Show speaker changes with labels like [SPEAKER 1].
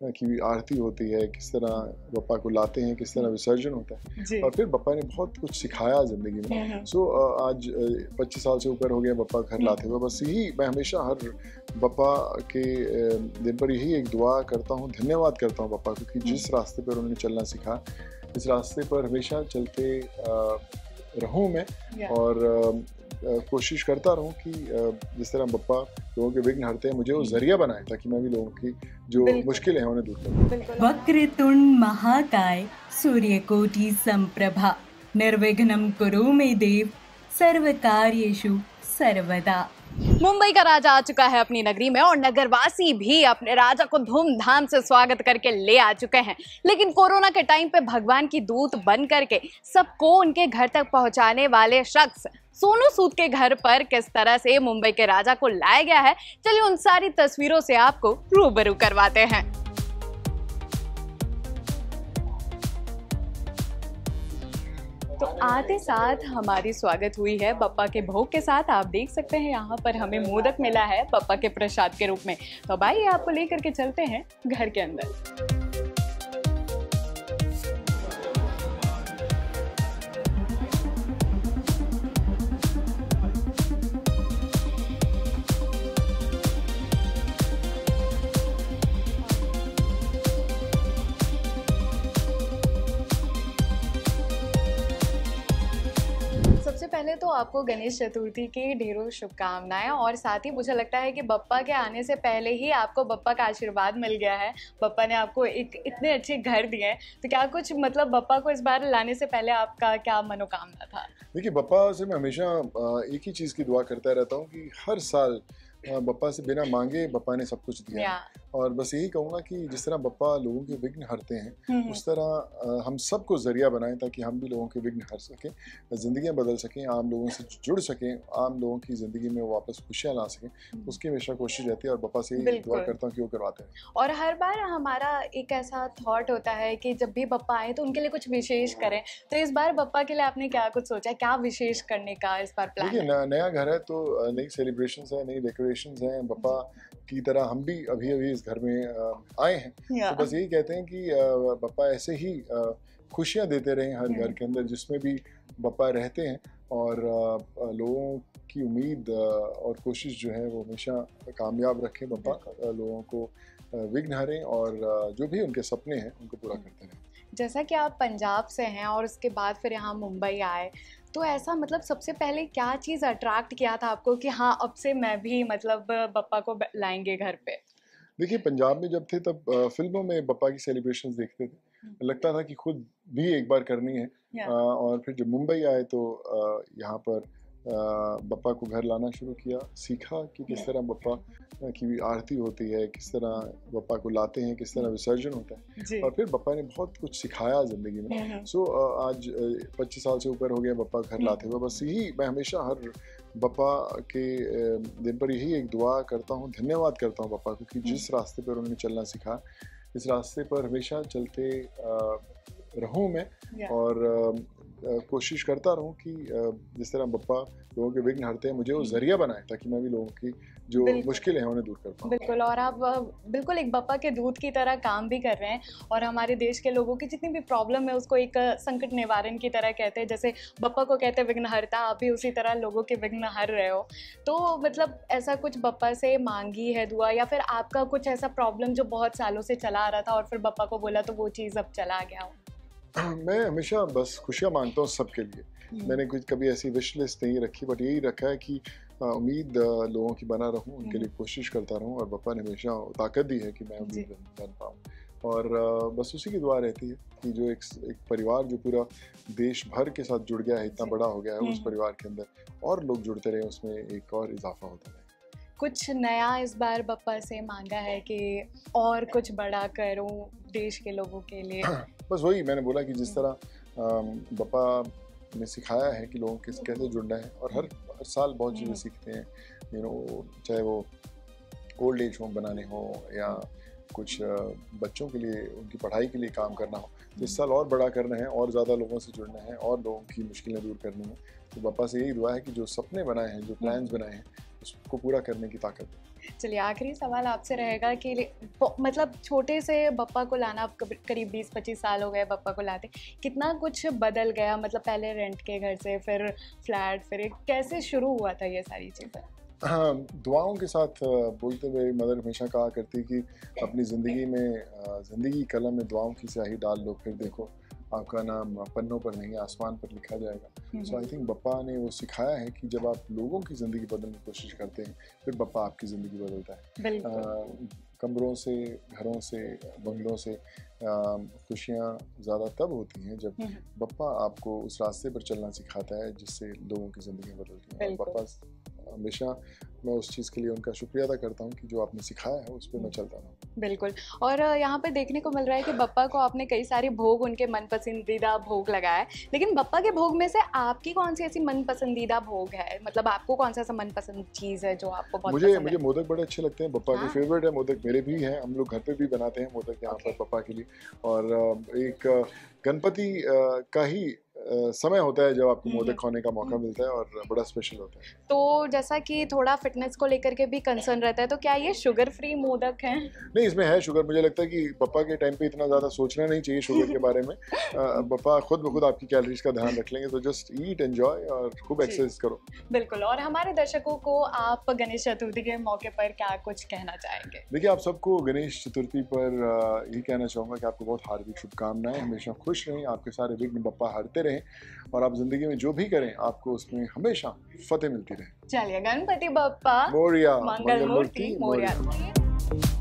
[SPEAKER 1] की आरती होती है, किस तरह बप्पा को लाते हैं, किस तरह विसर्जन होता है, और फिर बप्पा ने बहुत कुछ सिखाया ज़िंदगी में। सो आज 25 साल से ऊपर हो गया बप्पा घर लाते हुए। बस यही मैं हमेशा हर बप्पा के दिन पर यही एक दुआ करता हूँ, धन्यवाद करता हूँ बप्पा को कि जिस रास्ते पर उन्होंने चलना सिखा, इस रास्ते पर हमेशा चलते रहूँ मैं, और कोशिश करता रहूँ कि जिस तरह बप्पा लोगों के विघ्न हरते हैं, मुझे वो जरिया बनाए ताकि मैं भी लोगों की जो मुश्किलें हैं उन्हें दूर करूँ।
[SPEAKER 2] वक्रतुंड महाकाय सूर्यकोटि संप्रभा निर्विघ्नं कुरु मे देव सर्वकार्येषु सर्वदा।
[SPEAKER 3] मुंबई का राजा आ चुका है अपनी नगरी में और नगरवासी भी अपने राजा को धूमधाम से स्वागत करके ले आ चुके हैं। लेकिन कोरोना के टाइम पे भगवान की दूत बन करके सबको उनके घर तक पहुंचाने वाले शख्स सोनू सूद के घर पर किस तरह से मुंबई के राजा को लाया गया है, चलिए उन सारी तस्वीरों से आपको रूबरू करवाते हैं। तो आते साथ हमारी स्वागत हुई है बप्पा के भोग के साथ। आप देख सकते हैं यहाँ पर हमें मोदक मिला है बप्पा के प्रसाद के रूप में। तो अब आइए आपको लेकर के चलते हैं घर के अंदर। सबसे पहले तो आपको गणेश चतुर्थी की ढेरों शुभकामनाएं, और साथ ही मुझे लगता है कि बप्पा के आने से पहले ही आपको बप्पा का आशीर्वाद मिल गया है। बप्पा ने आपको एक इतने अच्छे घर दिए हैं, तो क्या कुछ मतलब बप्पा को इस बार लाने से पहले आपका क्या मनोकामना था?
[SPEAKER 1] देखिए, बप्पा से मैं हमेशा एक ही चीज़ की दुआ करता रहता हूँ कि हर साल बप्पा से बिना मांगे बप्पा ने सब कुछ दिया है। और बस यही कहूँगा कि जिस तरह बप्पा लोगों के विघ्न हरते हैं, उस तरह हम सबको जरिया बनाएं ताकि हम भी लोगों के विघ्न हर सकें, ज़िंदगियाँ बदल सकें, आम लोगों से जुड़ सकें, आम लोगों की ज़िंदगी में वापस खुशियाँ ला सकें। उसकी हमेशा कोशिश रहती है और बप्पा से ही दुआ करता हूँ कि वो करवाते हैं।
[SPEAKER 3] और हर बार हमारा एक ऐसा थॉट होता है कि जब भी बप्पा आए तो उनके लिए कुछ विशेष करें। तो इस बार बप्पा के लिए आपने क्या कुछ सोचा, क्या विशेष करने का इस बार प्लान है?
[SPEAKER 1] देखिए, नया घर है तो नई सेलिब्रेशंस है, नई डेकोरेशंस हैं। बप्पा की तरह हम भी अभी इस घर में आए हैं, तो बस यही कहते हैं कि बप्पा ऐसे ही खुशियाँ देते रहें हर घर के अंदर जिसमें भी बप्पा रहते हैं, और लोगों की उम्मीद और कोशिश जो है वो हमेशा कामयाब रखें। बप्पा लोगों को विघ्न हरें और जो भी उनके सपने हैं उनको पूरा करते रहें।
[SPEAKER 3] जैसा कि आप पंजाब से हैं और उसके बाद फिर यहाँ मुंबई आए, तो ऐसा मतलब सबसे पहले क्या चीज़ अट्रैक्ट किया था आपको कि हाँ अब से मैं भी मतलब बप्पा को लाएंगे घर पे?
[SPEAKER 1] देखिए, पंजाब में जब थे तब फिल्मों में बप्पा की सेलिब्रेशंस देखते थे, लगता था कि खुद भी एक बार करनी है। और फिर जब मुंबई आए तो यहाँ पर बप्पा को घर लाना शुरू किया, सीखा कि किस तरह बप्पा की आरती होती है, किस तरह बप्पा को लाते हैं, किस तरह विसर्जन होता है, और फिर बप्पा ने बहुत कुछ सिखाया ज़िंदगी में। सो आज 25 साल से ऊपर हो गया बप्पा घर लाते हुए। बस यही मैं हमेशा हर बप्पा के दिन पर यही एक दुआ करता हूँ, धन्यवाद करता हूँ बप्पा को कि जिस रास्ते पर उन्होंने चलना सिखा, इस रास्ते पर हमेशा चलते रहूँ मैं, और कोशिश करता रहूँ कि जिस तरह बप्पा लोगों के विघ्न हरते हैं, मुझे वो जरिया बनाए ताकि मैं भी लोगों की जो मुश्किलें हैं उन्हें दूर कर पाऊँ।
[SPEAKER 3] बिल्कुल, और आप बिल्कुल एक बप्पा के दूत की तरह काम भी कर रहे हैं, और हमारे देश के लोगों की जितनी भी प्रॉब्लम है उसको एक संकट निवारण की तरह कहते हैं। जैसे बप्पा को कहते हैं विघ्नहर्ता, आप भी उसी तरह लोगों के विघ्न हर रहे हो। तो मतलब ऐसा कुछ बप्पा से मांगी है दुआ, या फिर आपका कुछ ऐसा प्रॉब्लम जो बहुत सालों से चला आ रहा था और फिर बप्पा को बोला तो वो चीज़ अब चला गया हो?
[SPEAKER 1] मैं हमेशा बस खुशियाँ मांगता हूँ सबके लिए। मैंने कुछ कभी ऐसी विश लिस्ट नहीं रखी, बट यही रखा है कि उम्मीद लोगों की बना रहूँ, उनके लिए कोशिश करता रहूँ, और बप्पा ने हमेशा ताकत दी है कि मैं उम्मीद बन पाऊँ। और बस उसी की दुआ रहती है कि जो एक परिवार जो पूरा देश भर के साथ जुड़ गया है, इतना बड़ा हो गया है, उस परिवार के अंदर और लोग जुड़ते रहे, उसमें एक और इजाफा होता रहे।
[SPEAKER 3] कुछ नया इस बार बप्पा से मांगा है कि और कुछ बड़ा करूं देश के लोगों के लिए?
[SPEAKER 1] बस वही मैंने बोला कि जिस तरह बप्पा ने सिखाया है कि लोगों के कैसे जुड़ना है, और हर साल बहुत चीज़ें सीखते हैं, चाहे वो ओल्ड एज होम बनाने हो या कुछ बच्चों के लिए उनकी पढ़ाई के लिए काम करना हो, तो इस साल और बड़ा करना है, और ज़्यादा लोगों से जुड़ना है, और लोगों की मुश्किलें दूर करनी है। तो बप्पा से यही दुआ है कि जो सपने बनाए हैं, जो प्लान्स बनाए हैं, उसको पूरा करने की ताकत है।
[SPEAKER 3] चलिए आखिरी सवाल आपसे रहेगा कि मतलब छोटे से बप्पा को लाना, अब करीब 20-25 साल हो गए बप्पा को लाते, कितना कुछ बदल गया? मतलब पहले रेंट के घर से फिर फ्लैट, फिर कैसे शुरू हुआ था ये सारी चीज़ें?
[SPEAKER 1] हाँ, दुआओं के साथ बोलते हुए मदर हमेशा कहा करती कि अपनी ज़िंदगी में ज़िंदगी कलम में दुआओं की स्याही डाल लो, फिर देखो आपका नाम पन्नों पर नहीं आसमान पर लिखा जाएगा। सो आई थिंक बप्पा ने वो सिखाया है कि जब आप लोगों की ज़िंदगी बदलने की कोशिश करते हैं, फिर बप्पा आपकी ज़िंदगी बदलता है। कमरों से, घरों से, बंगलों से खुशियाँ ज़्यादा तब होती हैं जब बप्पा आपको उस रास्ते पर चलना सिखाता है जिससे लोगों की ज़िंदगी बदलती है। और बप्पा हमेशा, मैं उस चीज़ के लिए उनका शुक्रिया अदा करता हूँ कि जो आपने सिखाया है उस पर मैं चलता हूँ।
[SPEAKER 3] बिल्कुल। और यहाँ पे देखने को मिल रहा है कि बप्पा को आपने कई सारे भोग, उनके मन पसंदीदा भोग लगाया है, लेकिन बप्पा के भोग में से आपकी कौन सी ऐसी मन पसंदीदा भोग है? मतलब आपको कौन सा ऐसा मनपसंद चीज़ है जो आपको बहुत पसंद है?
[SPEAKER 1] मुझे मोदक बड़े अच्छे लगते हैं, बप्पा के फेवरेट है मोदक, मेरे भी हैं, हम लोग घर पे भी बनाते हैं मोदक यहाँ पर बप्पा के लिए। और एक गणपति का ही समय होता है जब आपको मोदक खाने का मौका मिलता है और बड़ा स्पेशल होता है।
[SPEAKER 3] तो जैसा कि थोड़ा फिटनेस को लेकर के भी कंसर्न रहता है, तो क्या ये शुगर फ्री मोदक हैं?
[SPEAKER 1] नहीं, इसमें है शुगर। मुझे लगता है कि पप्पा के टाइम पे इतना ज़्यादा सोचना नहीं चाहिए शुगर के बारे में। पप्पा खुद ब खुद आपकी कैलोरीज का ध्यान रख लेंगे, तो जस्ट ईट, एंजॉय और खूब एक्सरसाइज करो।
[SPEAKER 3] बिल्कुल। और हमारे दर्शकों को आप गणेश चतुर्थी के मौके पर क्या कुछ कहना चाहेंगे?
[SPEAKER 1] देखिए, आप सबको गणेश चतुर्थी पर यही कहना चाहूँगा कि आपको बहुत हार्दिक शुभकामनाएं। हमेशा खुश रहें, आपके सारे विघ्न बप्पा हरते रहें और आप जिंदगी में जो भी करें आपको उसमें हमेशा फतेह मिलती रहे।
[SPEAKER 3] चलिए, गणपति बप्पा
[SPEAKER 1] मोरिया,
[SPEAKER 3] मंगल मूर्ति मोरिया।